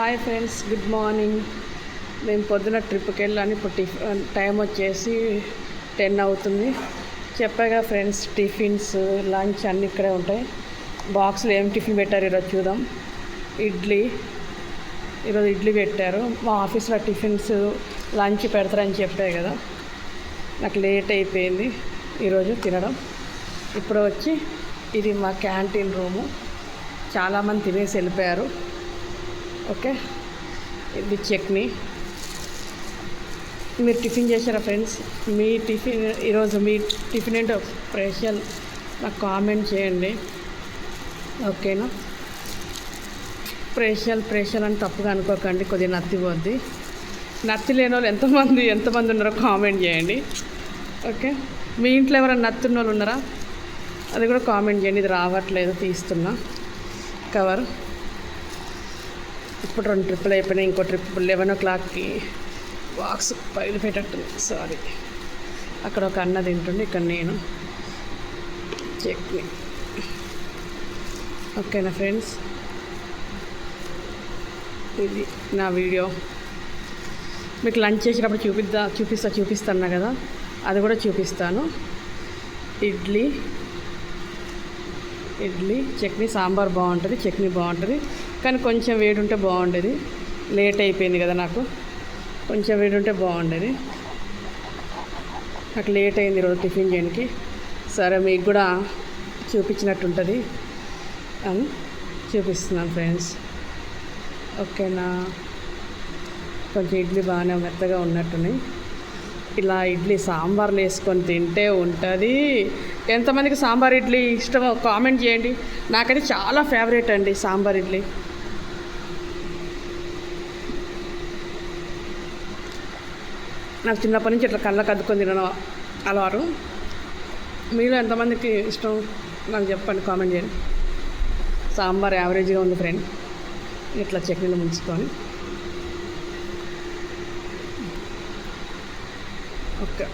Hi friends, good morning. మేము పొద్దున ట్రిప్కి వెళ్ళాను. ఇప్పుడు టైం వచ్చేసి 10 అవుతుంది. చెప్పాగా ఫ్రెండ్స్, టిఫిన్స్ లంచ్ అన్నీ ఇక్కడే ఉంటాయి. బాక్స్లో ఏం టిఫిన్ పెట్టారు ఈరోజు చూద్దాం. ఈరోజు ఇడ్లీ పెట్టారు. మా ఆఫీస్లో టిఫిన్స్ లంచ్ పెడతారని చెప్పాయి కదా, నాకు లేట్ అయిపోయింది ఈరోజు తినడం. ఇప్పుడు వచ్చి ఇది మా క్యాంటీన్ రూము. చాలామంది తినేసి వెళ్ళిపోయారు. ఓకే, ఇది చట్నీ. మీరు టిఫిన్ చేశారా ఫ్రెండ్స్? మీ టిఫిన్ ఈరోజు మీ టిఫిన్ ఏంటో స్పెషల్ నాకు కామెంట్ చేయండి, ఓకేనా? స్పెషల్ అని తప్పుగా అనుకోకండి, కొద్దిగా నత్తి పోద్ది. నత్తి లేని వాళ్ళు ఎంతమంది ఉన్నారో కామెంట్ చేయండి, ఓకే? మీ ఇంట్లో ఎవరైనా నత్తి ఉన్న వాళ్ళు ఉన్నారా? అది కూడా కామెంట్ చేయండి. ఇది రావట్లేదు, తీస్తున్నా కవర్. ఇప్పుడు 2 ట్రిప్పులు అయిపోయినాయి. ఇంకో ట్రిప్ 11 o'clockకి బాక్స్ పైన పెట్టట్టుంది. సారీ, అక్కడ ఒక అన్న తింటుండే, ఇక్కడ నేను చట్నీ. ఓకేనా ఫ్రెండ్స్, ఇది నా వీడియో. మీకు లంచ్ చేసినప్పుడు చూపిస్తాను కదా, అది కూడా చూపిస్తాను. ఇడ్లీ చట్నీ, సాంబార్ బాగుంటుంది, చట్నీ బాగుంటుంది. కానీ కొంచెం వేడి ఉంటే బాగుండేది. లేట్ అయిపోయింది కదా, నాకు కొంచెం వేడి ఉంటే బాగుండేది. నాకు లేట్ అయింది ఈరోజు టిఫిన్ చేయడానికి. సరే, మీకు కూడా చూపించినట్టు ఉంటుంది అని చూపిస్తున్నాను ఫ్రెండ్స్, ఓకేనా? కొంచెం ఇడ్లీ బాగానే మెత్తగా ఉన్నట్టున్నాయి. ఇలా ఇడ్లీ సాంబార్లు వేసుకొని తింటే ఉంటుంది. ఎంతమందికి సాంబార్ ఇడ్లీ ఇష్టమో కామెంట్ చేయండి. నాకైతే చాలా ఫేవరెట్ అండి సాంబార్ ఇడ్లీ. నాకు చిన్నప్పటి నుంచి ఇట్లా కళ్ళకు అద్దుకొని తినడం అలవాటు. మీలో ఎంతమందికి ఇష్టం నాకు చెప్పండి, కామెంట్ చేయండి. సాంబార్ యావరేజ్గా ఉంది ఫ్రెండ్. ఇట్లా చట్నీలు ముంచుకొని, ఓకే.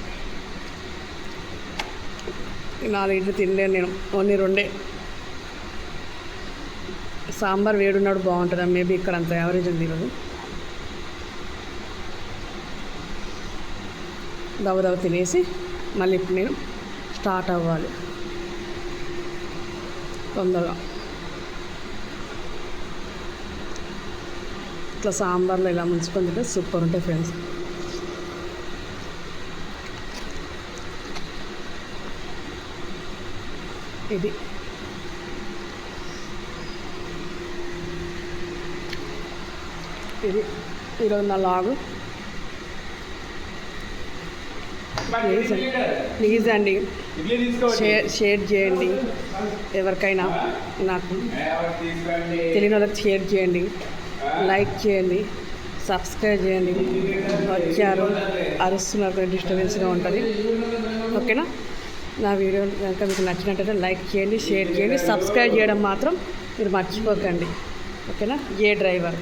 4 ఇడ్లీ తినలేను నేను, ఓన్లీ 2. సాంబార్ వేడున్నాడు బాగుంటుంది. మేబీ ఇక్కడ అంత యావరేజ్ ఉంది ఈరోజు. దవ తినేసి మళ్ళీ ఇప్పుడు నేను స్టార్ట్ అవ్వాలి తొందరగా. ఇట్లా సాంబార్లో ఇలా ముంచుకొని తింటే సూపర్ ఉంటాయి ఫ్రెండ్స్. ఇది ఈరోజు నా లాగు. ప్లీజ్ అండి, షేర్ చేయండి. ఎవరికైనా నాకు తెలియని వాళ్ళకి షేర్ చేయండి, లైక్ చేయండి, సబ్స్క్రైబ్ చేయండి. వచ్చారు అరుస్తున్నారు, డిస్టర్బెన్స్గా ఉంటుంది, ఓకేనా? నా వీడియో కనుక మీకు నచ్చినట్టయితే లైక్ చేయండి, షేర్ చేయండి, సబ్స్క్రైబ్ చేయడం మాత్రం మీరు మర్చిపోకండి, ఓకేనా? ఏ డ్రైవర్.